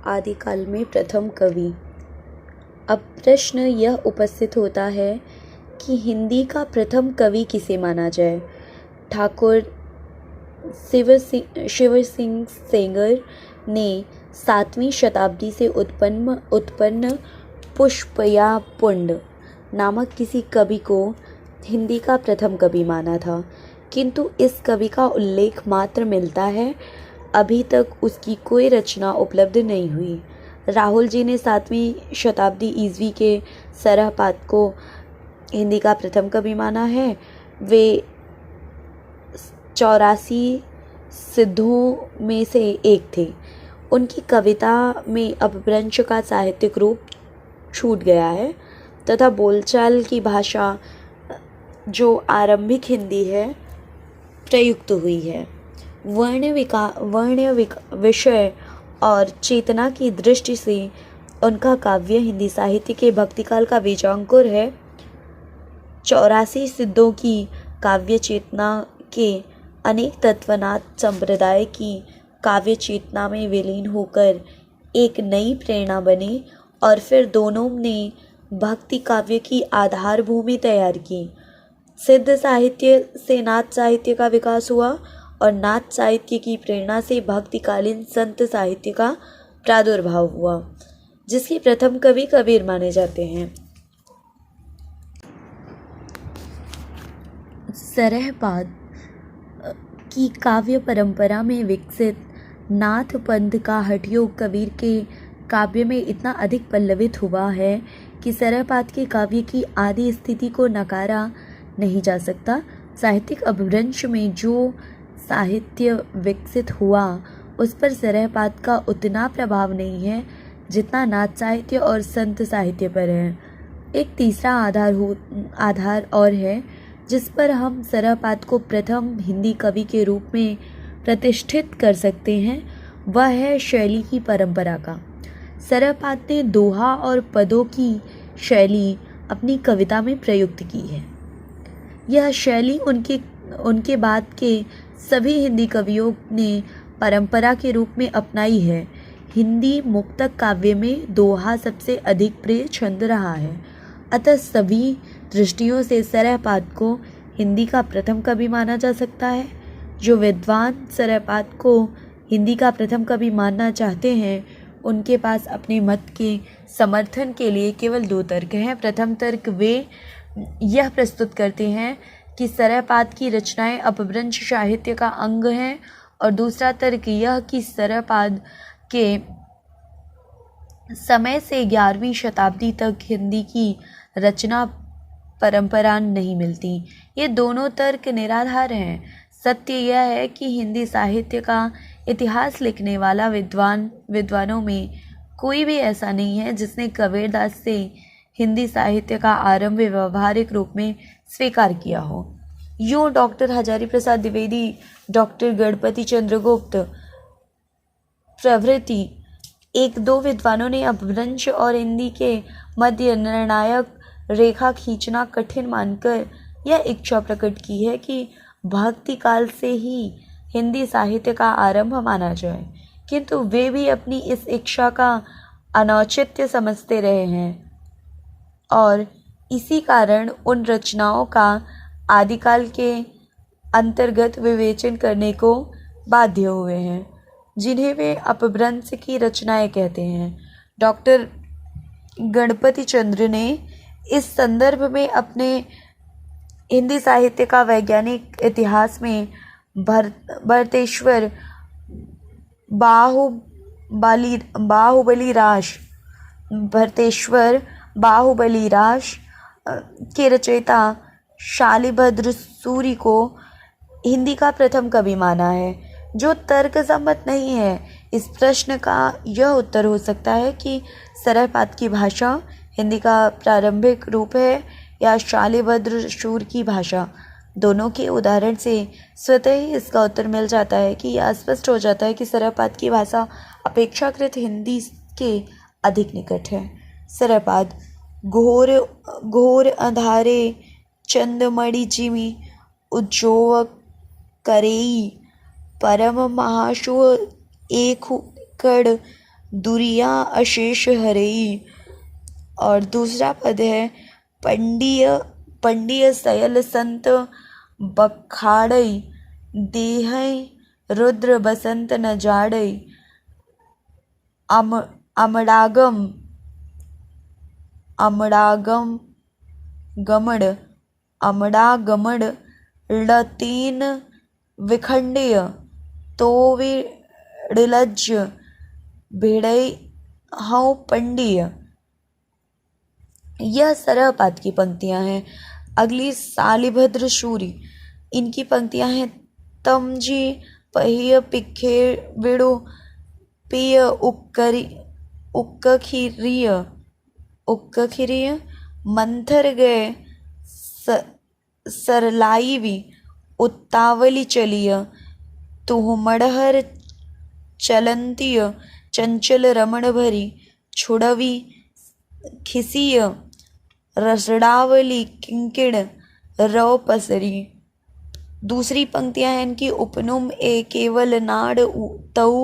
आदिकाल में प्रथम कवि। अब प्रश्न यह उपस्थित होता है कि हिंदी का प्रथम कवि किसे माना जाए। ठाकुर शिव सिंह सेंगर ने 7वीं शताब्दी से उत्पन्न पुष्पया पुंड नामक किसी कवि को हिंदी का प्रथम कवि माना था, किंतु इस कवि का उल्लेख मात्र मिलता है। अभी तक उसकी कोई रचना उपलब्ध नहीं हुई। राहुल जी ने 7वीं शताब्दी ईस्वी के सरहपाद को हिंदी का प्रथम कवि माना है। वे 84 सिद्धों में से एक थे। उनकी कविता में अपभ्रंश का साहित्यिक रूप छूट गया है तथा बोलचाल की भाषा जो आरंभिक हिंदी है प्रयुक्त हुई है। विषय और चेतना की दृष्टि से उनका काव्य हिंदी साहित्य के भक्तिकाल का बीजांकुर है। 84 सिद्धों की काव्य चेतना के अनेक तत्वनाथ संप्रदाय की काव्य चेतना में विलीन होकर एक नई प्रेरणा बने और फिर दोनों ने भक्ति काव्य की आधार भूमि तैयार की। सिद्ध साहित्य से नाथ साहित्य का विकास हुआ और नाथ साहित्य की प्रेरणा से भक्तिकालीन संत साहित्य का प्रादुर्भाव हुआ, जिसके प्रथम कवि कबीर माने जाते हैं। सरहपाद की काव्य परंपरा में विकसित नाथ पंथ का हठयोग कबीर के काव्य में इतना अधिक पल्लवित हुआ है कि सरहपाद के काव्य की आदि स्थिति को नकारा नहीं जा सकता। साहित्यिक अपभ्रंश में जो साहित्य विकसित हुआ उस पर सरहपाद का उतना प्रभाव नहीं है जितना नाथ साहित्य और संत साहित्य पर है। एक तीसरा आधार और है जिस पर हम सरहपाद को प्रथम हिंदी कवि के रूप में प्रतिष्ठित कर सकते हैं, वह है शैली की परंपरा का। सरहपाद ने दोहा और पदों की शैली अपनी कविता में प्रयुक्त की है। यह शैली उनके बाद के सभी हिंदी कवियों ने परंपरा के रूप में अपनाई है। हिंदी मुक्तक काव्य में दोहा सबसे अधिक प्रिय छंद रहा है। अतः सभी दृष्टियों से सरहपाद को हिंदी का प्रथम कवि माना जा सकता है। जो विद्वान सरहपाद को हिंदी का प्रथम कवि मानना चाहते हैं, उनके पास अपने मत के समर्थन के लिए केवल 2 तर्क हैं। प्रथम तर्क वे यह प्रस्तुत करते हैं कि सरहपाद की रचनाएं अपभ्रंश साहित्य का अंग हैं, और दूसरा तर्क यह कि सरहपाद के समय से 11वीं शताब्दी तक हिंदी की रचना परंपरा नहीं मिलती। ये दोनों तर्क निराधार हैं। सत्य यह है कि हिंदी साहित्य का इतिहास लिखने वाला विद्वानों में कोई भी ऐसा नहीं है जिसने कबीरदास से हिंदी साहित्य का आरंभ व्यवहारिक रूप में स्वीकार किया हो। यूँ डॉक्टर हजारी प्रसाद द्विवेदी, डॉक्टर गणपति चंद्रगुप्त प्रभृति 1-2 विद्वानों ने अपभ्रंश और हिंदी के मध्य निर्णायक रेखा खींचना कठिन मानकर यह इच्छा प्रकट की है कि भक्ति काल से ही हिंदी साहित्य का आरंभ माना जाए, किंतु वे भी अपनी इस इच्छा का अनौचित्य समझते रहे हैं और इसी कारण उन रचनाओं का आदिकाल के अंतर्गत विवेचन करने को बाध्य हुए हैं जिन्हें वे अपभ्रंश की रचनाएं कहते हैं। डॉक्टर गणपति चंद्र ने इस संदर्भ में अपने हिंदी साहित्य का वैज्ञानिक इतिहास में भरतेश्वर बाहुबली राश के रचयिता शालिभद्र सूरि को हिंदी का प्रथम कवि माना है, जो तर्क सम्मत नहीं है। इस प्रश्न का यह उत्तर हो सकता है कि सरहपाद की भाषा हिंदी का प्रारंभिक रूप है या शालिभद्र सूरि की भाषा। दोनों के उदाहरण से स्वतः ही इसका उत्तर मिल जाता है कि यह स्पष्ट हो जाता है कि सरहपाद की भाषा अपेक्षाकृत हिंदी के अधिक निकट है। सरहपाद घोर अंधारे चंदमणि जिमि उज्जोव करेई परम महाशु एक कड़ दुरिया अशेष हरई। और दूसरा पद है पंडिय पंडिय सयल संत बखाड़ई, देहै रुद्र बसंत न जाड़ई। अमड़ागम अमड़ागम गमड़ अमड़ा गमड़ लतीन विखंडीय, तो विड़लज भिड़ई हौ पंडिय। यह सरहपाद की पंक्तियां हैं। अगली शालिभद्र शूरी, इनकी पंक्तियां हैं तमजी पहिय पिखे विड़ो पिय उक्कखिरिय मंथर गए सरलाईवी उत्तावली चलिय। तुह मड़हर चलंतिय चंचल रमण भरी, छुड़वी खिसिय रसड़ावली किंकिण रव पसरी। दूसरी पंक्तियां हैं इनकी उपनुम ए केवल नाड़ तऊ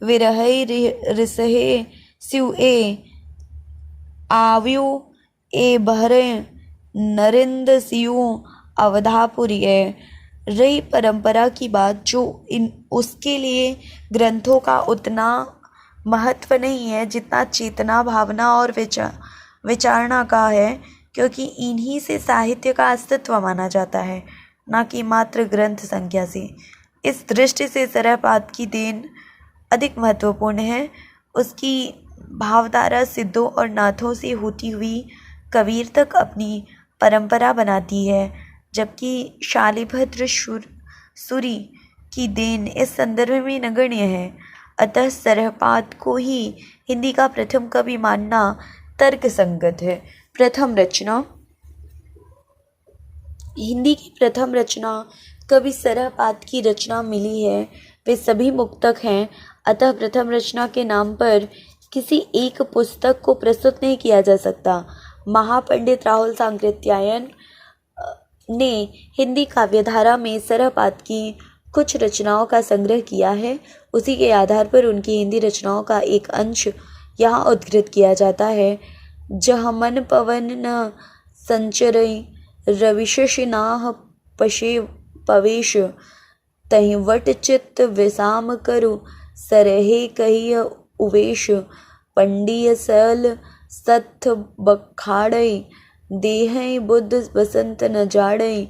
विरहै रिसहे सिउ ए आव्यो ए बहरे नरिंद सियो अवधापुरी है। रही परंपरा की बात, जो उसके लिए ग्रंथों का उतना महत्व नहीं है जितना चेतना, भावना और विचारणा का है, क्योंकि इन्हीं से साहित्य का अस्तित्व माना जाता है, न कि मात्र ग्रंथ संख्या से। इस दृष्टि से सरहपाद की देन अधिक महत्वपूर्ण है। उसकी भावधारा सिद्धों और नाथों से होती हुई कबीर तक अपनी परंपरा बनाती है, जबकि शालिभद्र सूरी की देन इस संदर्भ में नगण्य है। अतः सरहपाद को ही हिंदी का प्रथम कवि मानना तर्क संगत है। प्रथम रचना, हिंदी की प्रथम रचना कवि सरहपाद की रचना मिली है। वे सभी मुक्तक हैं, अतः प्रथम रचना के नाम पर किसी एक पुस्तक को प्रस्तुत नहीं किया जा सकता। महापंडित राहुल सांकृत्यायन ने हिंदी काव्यधारा में सरहपाद की कुछ रचनाओं का संग्रह किया है। उसी के आधार पर उनकी हिंदी रचनाओं का एक अंश यहाँ उद्धृत किया जाता है। जहाँ मन पवन न संचरई, रविशनाह पशे पवेश, तहीं वट चित्त विसाम करु, सरहे कहिय उवेश। पंडिय सल सत्थ बखाड़ई, देहै बुद्ध बसंत न जाड़ई।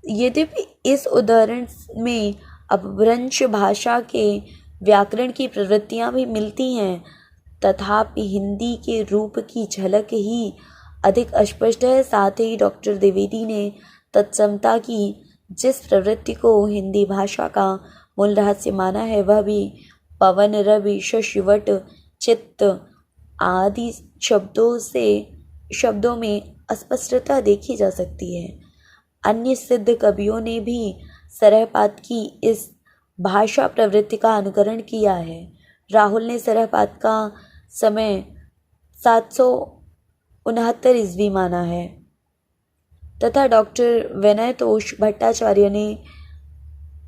यद्यपि इस उदाहरण में अपभ्रंश भाषा के व्याकरण की प्रवृत्तियां भी मिलती हैं, तथापि हिंदी के रूप की झलक ही अधिक अस्पष्ट है। साथ ही डॉक्टर द्विवेदी ने तत्समता की जिस प्रवृत्ति को हिंदी भाषा का मूल रहस्य माना है, वह भी पवन, रवि, शशि, वट, चित्त आदि शब्दों में अस्पष्टता देखी जा सकती है। अन्य सिद्ध कवियों ने भी सरहपाद की इस भाषा प्रवृत्ति का अनुकरण किया है। राहुल ने सरहपाद का समय 769 ईस्वी माना है तथा डॉक्टर विनयतोष भट्टाचार्य ने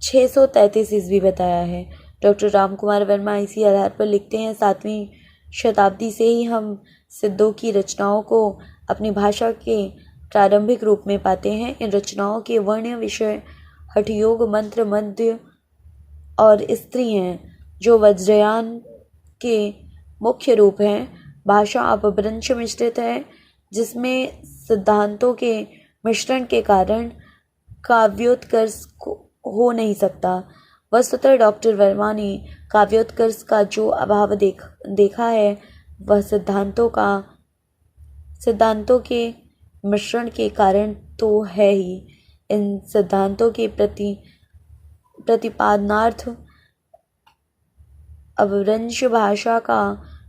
633 ईस्वी बताया है। डॉक्टर रामकुमार वर्मा इसी आधार पर लिखते हैं, 7वीं शताब्दी से ही हम सिद्धों की रचनाओं को अपनी भाषा के प्रारंभिक रूप में पाते हैं। इन रचनाओं के वर्ण, विषय, हठयोग, मंत्र, मध्य और स्त्री हैं, जो वज्रयान के मुख्य रूप हैं। भाषा अपभ्रंश मिश्रित है, जिसमें सिद्धांतों के मिश्रण के कारण काव्योत्कर्ष हो नहीं सकता। वस्तुतः डॉक्टर वर्मा ने काव्योत्कर्ष का जो अभाव देखा है, वह सिद्धांतों के मिश्रण के कारण तो है ही। इन सिद्धांतों के प्रतिपादनार्थ अपभ्रंश भाषा का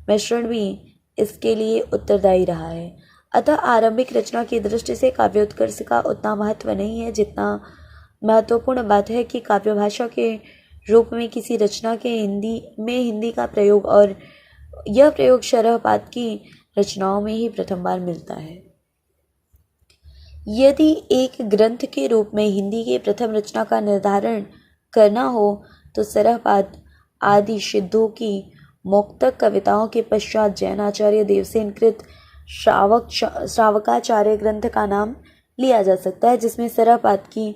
मिश्रण भी इसके लिए उत्तरदायी रहा है। अतः आरंभिक रचना की दृष्टि से काव्योत्कर्ष का उतना महत्व नहीं है जितना महत्वपूर्ण बात है कि काव्य भाषा के रूप में किसी रचना के हिंदी का प्रयोग, और यह प्रयोग सरहपाद की रचनाओं में ही प्रथम बार मिलता है। यदि एक ग्रंथ के रूप में हिंदी के प्रथम रचना का निर्धारण करना हो तो सरहपाद आदि सिद्धों की मोक्तक कविताओं के पश्चात जैनाचार्य देवसेन कृत श्रावकाचार्य ग्रंथ का नाम लिया जा सकता है, जिसमें सरहपात की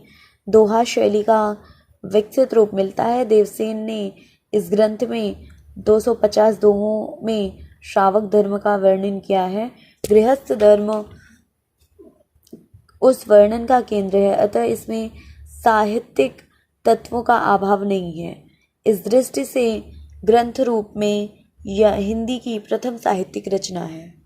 दोहा शैली का विकसित रूप मिलता है। देवसेन ने इस ग्रंथ में 250 दोहों में श्रावक धर्म का वर्णन किया है। गृहस्थ धर्म उस वर्णन का केंद्र है, अतः इसमें साहित्यिक तत्वों का अभाव नहीं है। इस दृष्टि से ग्रंथ रूप में यह हिंदी की प्रथम साहित्यिक रचना है।